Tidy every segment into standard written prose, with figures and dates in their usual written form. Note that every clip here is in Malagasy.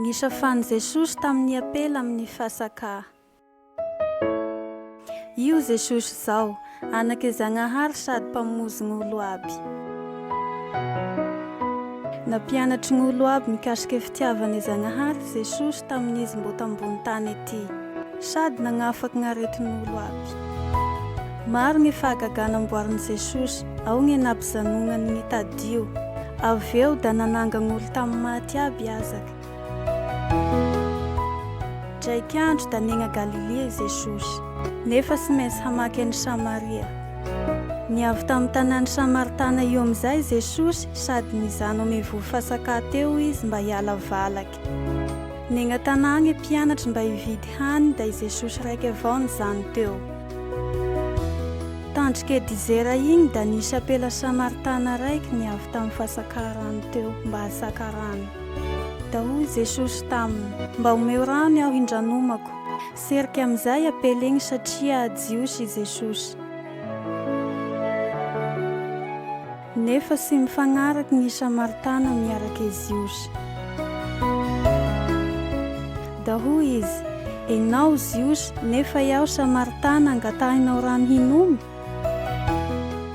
Nisafany Jesosy tamin'ny apela amin'ny fasaka. Io Jesosy zao, anaky Zagnahary sady mpamozogny olo aby. Nampianatry ny olo aby mikasika fitiavany Zagnahary Jesosy tamin'izy mbo tambony tany ety, sady nagnafaky gn'aretin'olo aby. Maro ny fahagagana amboarin'i Jesosy, ao ny nampijanonany ny tadio, avy eo da nanangany olo tamin'ny maty aby azaka. Draiky andro da nena Galilea Jesosy, nefa tsy maintsy hamaky any Samaria. Niavy tamin'ny tanàny Samaritana io amizay Jesosy, sady nizano amy vory fasaka teo izy mba hiala valaky. Nena tanàgny mpianatry mba hividy hany, da i Jesosy raiky avao nizano teo. Tandrike dizera igny da nisy apela Samaritana raiky niavy tamin'ny fasaka rano teo mba hasaka rano. Da hoy Jesosy taminy, mba omeo rano aho hindranomako. Seriky amizay apela igny satria ajiosy i Jesosy. Nefa tsy mifagnaraky ny Samaritana miaraky Jiosy. Da hoy izy, enao Jiosy nefa iaho Samaritana angatahinao rano hinomy?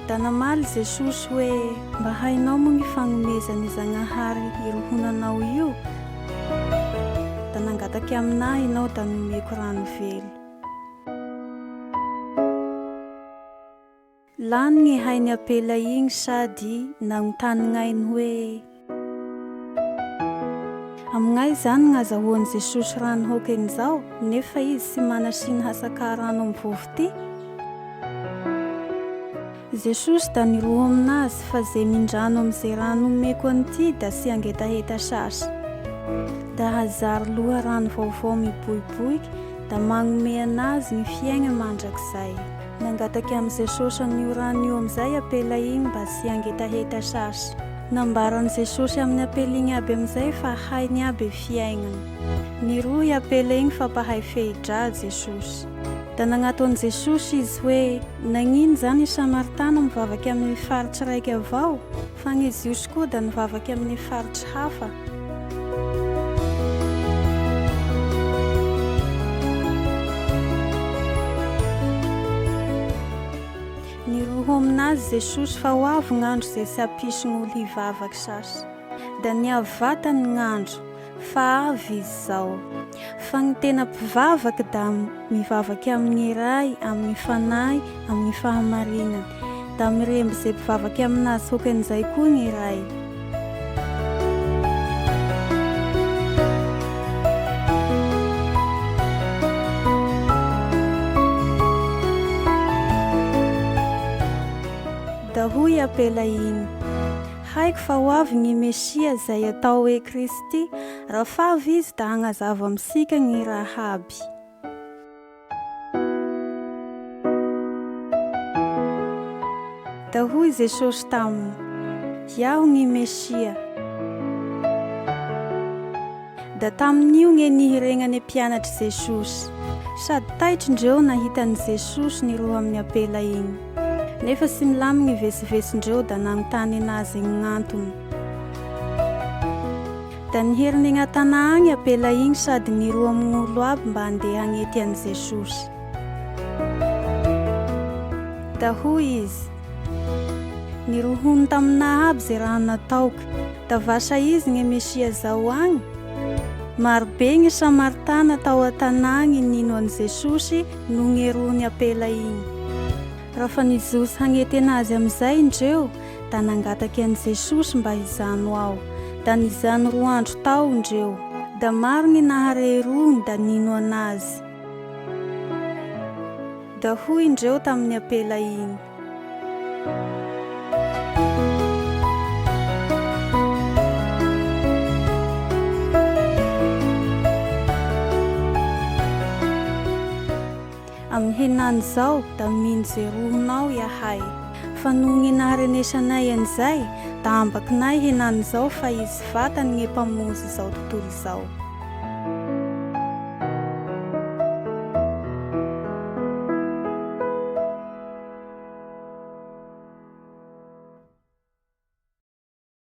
Da namaly Jesosy hoe, mba hainao mo ny fagnomezany Zagnahary irohonanao io? Da nangataky aminahy ianao da nomeko rano velo. Lany ny hainy apela igny sady nagnontany hoe, amin'ay zany gn'azahoan'i Jesosy rano hokan'izao, nefa izy tsy manasiny hasaka rano amy vovo ty? Jesosy da niroho aminazy fa ze mindrano am'izay rano omeko an'ity da tsy angetaheta sasy. Da hazary loha rano vaovao miboiboiky, da magnome anazy ny fiaigna mandrakizay. Nangataky am Jesosy an'io rano io amizay apela igny mba tsy angetaheta sasy. Nambarany Jesosy amin'ny apela igny aby amizay fa hainy aby fiaignany. Niroy apela igny fa pahay fehidra Jesosy. Da nagnatony Jesosy izy hoe, nagnino zany i Samaritana mivavaky amin'ny faritsy raiky avao, fa ny Jiosy koa da nivavaky amin'ny faritsy hafa. Niroho aminazy Jesosy fa ho avy gn'andro zay tsy hapisy gn'olo hivavaky sasy. Da niavy vatany gn'andro, fa avy izy zao. Fa ny tena mpivavaky da mivavaky amin'ny ray, amin'ny fanahy, amin'ny fahamarinany. Da miremby zay mpivavaky aminazy hokan'izay koa ny ray. Da hoy apela igny, haiko fa ho avy ny Mesia zay atao hoe Kristy, raha fa avy izy da hagnazava amitsika ny raha aby. Da hoy Jesosy taminy, iaho ny Mesia. Da tamin'io ny nihiregnany mpianatry Jesosy, sady taitry-ndreo nahitan'i Jesosy niroho amin'ny apela igny. Nefa tsy milamy ny vesivesindreo da nagnontany anazy gn'antony. Da niheriny agnatana agny apela igny sady niroho amin'olo aby mba handeha hagnety an'i Jesosy. Da hoy izy, nirohony taminahy aby ze raha nataoko, da vasa izy ny Mesia zao agny. Marobe ny Samaritana tao an-tanàgny nino an'i Jesosy no ngerohony apela igny. Raha fa nijosy hagnety anazy amizay indreo, da nangataky an'i Jesosy mba hizano ao. Da nizano 2 andro tao indreo. Da maro ny naharerony da nino anazy. Da hoy indreo tamin'ny apela igny, amin'ny henany zao da mino ze rohonao iahay, fa noho ny naharenesanay an'izay da ambakinay henany zao fa izy vatany ny mpamonjy zao tontolo zao.